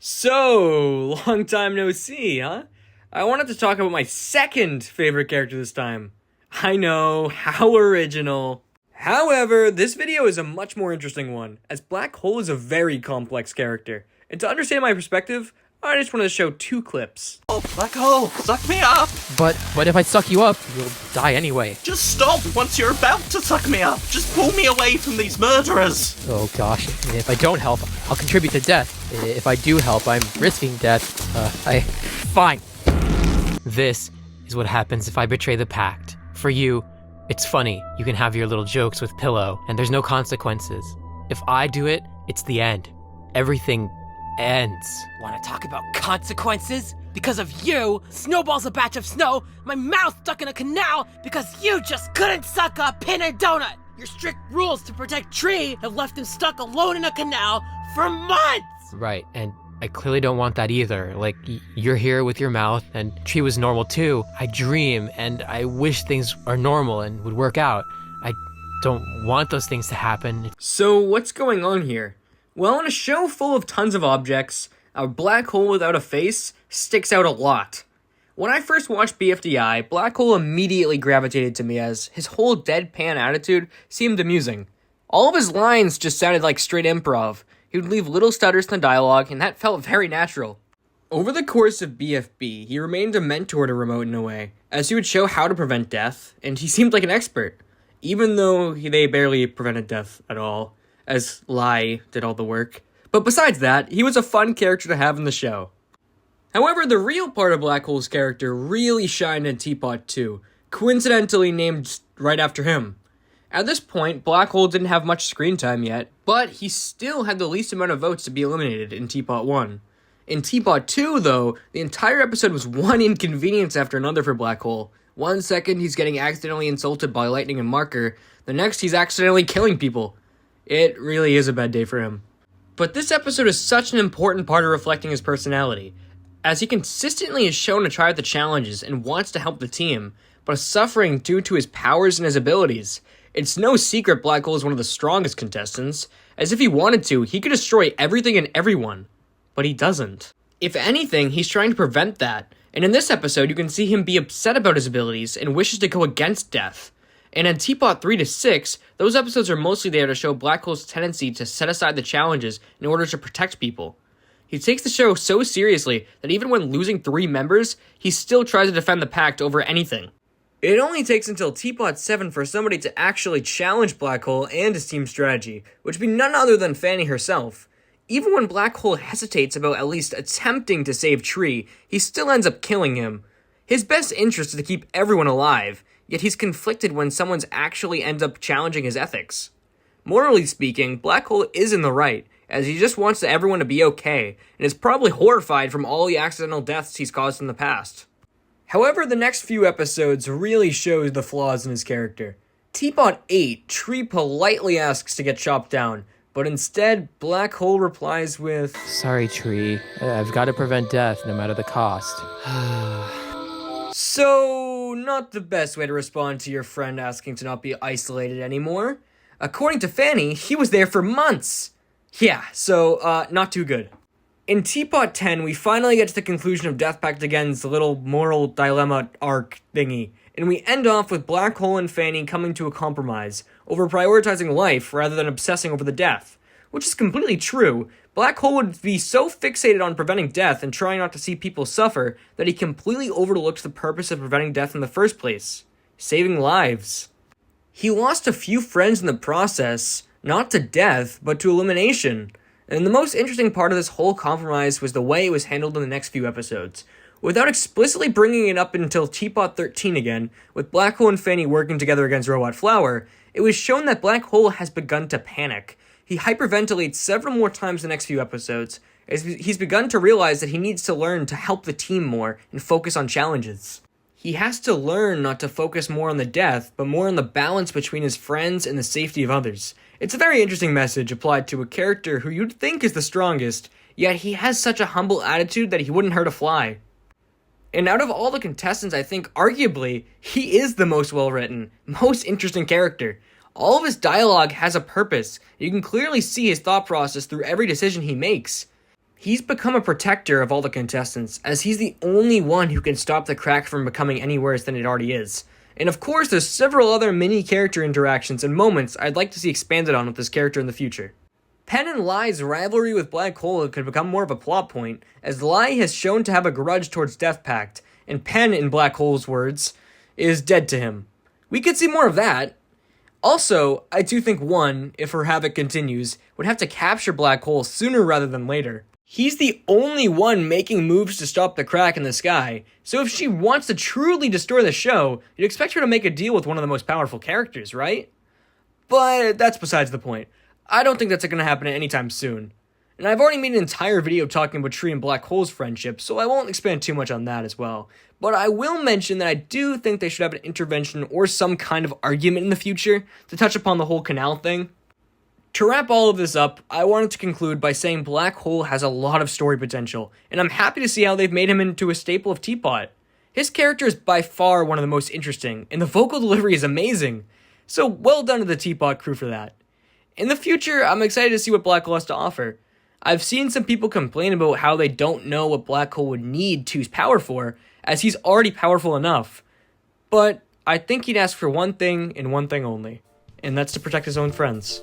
So, long time no see, huh? I wanted to talk about my second favorite character this time. I know, how original. However, this video is a much more interesting one, as Black Hole is a very complex character. And to understand my perspective, I just wanted to show two clips. Oh, Black Hole, suck me up! But if I suck you up, you'll die anyway. Just stop once you're about to suck me up. Just pull me away from these murderers. Oh gosh, if I don't help, I'll contribute to death. If I do help, I'm risking death. Fine. This is what happens if I betray the pact. For you, it's funny. You can have your little jokes with Pillow, and there's no consequences. If I do it, it's the end. Everything ends. Want to talk about consequences? Because of you, Snowball's a batch of snow, my mouth stuck in a canal because you just couldn't suck a pin and donut. Your strict rules to protect Tree have left him stuck alone in a canal for months. Right, and I clearly don't want that either. Like, you're here with your mouth, and Tree was normal too. I dream, and I wish things are normal and would work out. I don't want those things to happen. So, what's going on here? Well, in a show full of tons of objects, a black hole without a face sticks out a lot. When I first watched BFDI, Black Hole immediately gravitated to me as his whole deadpan attitude seemed amusing. All of his lines just sounded like straight improv. He would leave little stutters in the dialogue, and that felt very natural. Over the course of BFB, he remained a mentor to Remote in a way, as he would show how to prevent death, and he seemed like an expert, even though they barely prevented death at all, as Lai did all the work. But besides that, he was a fun character to have in the show. However, the real part of Black Hole's character really shined in TPOT 2, coincidentally named right after him. At this point, Black Hole didn't have much screen time yet, but he still had the least amount of votes to be eliminated in TPOT 1. In TPOT 2, though, the entire episode was one inconvenience after another for Black Hole. 1 second, he's getting accidentally insulted by Lightning and Marker. The next, he's accidentally killing people. It really is a bad day for him. But this episode is such an important part of reflecting his personality, as he consistently is shown to try out the challenges and wants to help the team, but is suffering due to his powers and his abilities. It's no secret Black Hole is one of the strongest contestants, as if he wanted to, he could destroy everything and everyone. But he doesn't. If anything, he's trying to prevent that, and in this episode you can see him be upset about his abilities and wishes to go against death. And in TPOT 3 to 6, those episodes are mostly there to show Black Hole's tendency to set aside the challenges in order to protect people. He takes the show so seriously that even when losing 3 members, he still tries to defend the pact over anything. It only takes until TPOT 7 for somebody to actually challenge Black Hole and his team's strategy, which would be none other than Fanny herself. Even when Black Hole hesitates about at least attempting to save Tree, he still ends up killing him. His best interest is to keep everyone alive, yet he's conflicted when someone's actually ends up challenging his ethics. Morally speaking, Black Hole is in the right, as he just wants everyone to be okay, and is probably horrified from all the accidental deaths he's caused in the past. However, the next few episodes really show the flaws in his character. TPOT 8, Tree politely asks to get chopped down, but instead, Black Hole replies with, Sorry, Tree. I've got to prevent death no matter the cost. So, not the best way to respond to your friend asking to not be isolated anymore. According to Fanny, he was there for months. Yeah, so, not too good. In TPOT 10, we finally get to the conclusion of Death Pact Again's little moral dilemma arc thingy, and we end off with Black Hole and Fanny coming to a compromise, over prioritizing life rather than obsessing over the death. Which is completely true. Black Hole would be so fixated on preventing death and trying not to see people suffer that he completely overlooks the purpose of preventing death in the first place. Saving lives. He lost a few friends in the process, not to death, but to elimination. And the most interesting part of this whole compromise was the way it was handled in the next few episodes. Without explicitly bringing it up until TPOT 13 again, with Black Hole and Fanny working together against Robot Flower, it was shown that Black Hole has begun to panic. He hyperventilates several more times in the next few episodes, as he's begun to realize that he needs to learn to help the team more and focus on challenges. He has to learn not to focus more on the death, but more on the balance between his friends and the safety of others. It's a very interesting message applied to a character who you'd think is the strongest, yet he has such a humble attitude that he wouldn't hurt a fly. And out of all the contestants, I think, arguably, he is the most well-written, most interesting character. All of his dialogue has a purpose. You can clearly see his thought process through every decision he makes. He's become a protector of all the contestants, as he's the only one who can stop the crack from becoming any worse than it already is. And of course, there's several other mini character interactions and moments I'd like to see expanded on with this character in the future. Penn and Lai's rivalry with Black Hole could become more of a plot point, as Lai has shown to have a grudge towards Death Pact, and Penn, in Black Hole's words, is dead to him. We could see more of that. Also, I do think one, if her havoc continues, would have to capture Black Hole sooner rather than later. He's the only one making moves to stop the crack in the sky, so if she wants to truly destroy the show, you'd expect her to make a deal with one of the most powerful characters, right? But that's besides the point. I don't think that's going to happen anytime soon. And I've already made an entire video talking about Tree and Black Hole's friendship, so I won't expand too much on that as well. But I will mention that I do think they should have an intervention or some kind of argument in the future to touch upon the whole canal thing. To wrap all of this up, I wanted to conclude by saying Black Hole has a lot of story potential, and I'm happy to see how they've made him into a staple of TPOT. His character is by far one of the most interesting, and the vocal delivery is amazing. So well done to the TPOT crew for that. In the future, I'm excited to see what Black Hole has to offer. I've seen some people complain about how they don't know what Black Hole would need Two's power for, as he's already powerful enough. But I think he'd ask for one thing and one thing only, and that's to protect his own friends.